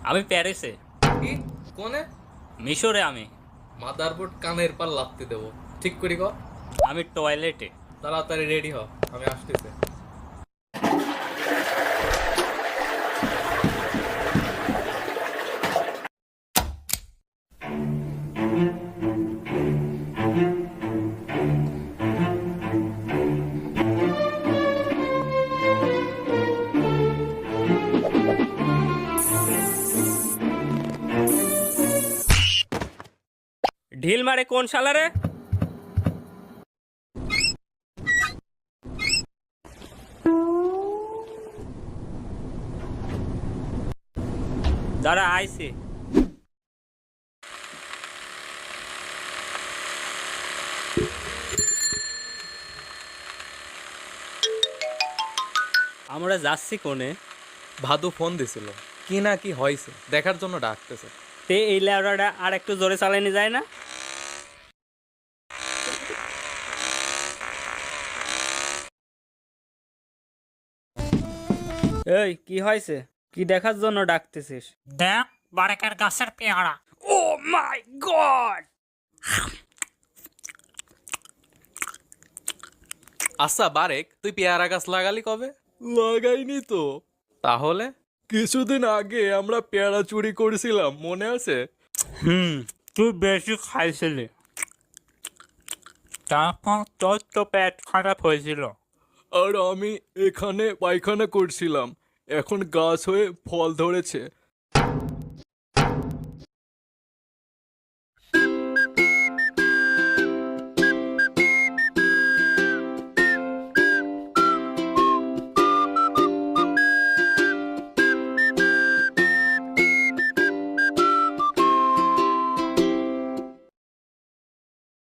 আমি প্যারিসে। কি কোনে? মিশরে আমি। মাদারবোর্ড কানের পার লাত্তি দেবো। ঠিক করি ক। আমি টয়লেটে। তাড়াতাড়ি রেডি হ, আমি আসতেছে। ঢিল মারে কোন শালারে? দাঁড়া আইসি। আমরা যাচ্ছি কোনে? ভাদু ফোন দিছিল, কি না কি হয়েছে দেখার জন্য ডাকতেছে। তে এই ল্যাবরাটা আর একটু জোরে চালানো যায় না? এই কি হয়েছে? কি দেখার জন্য ডাকতেছিস? দেখ বারেকের গাছের পেয়ারা। ও মাই গড! আচ্ছা বারেক, তুই পেয়ারা গাছ লাগালি কবে? লাগাইনি তো। তাহলে? কিছুদিন আগে আমরা পেয়ারা চুরি করেছিলাম, মনে আছে? তুই বেশি খাইছিলি, তারপর তোর তো পেট খারাপ হয়েছিল। আর আমি এখানে পায়খানা করছিলাম, এখন গাছ হয়ে ফল ধরেছে।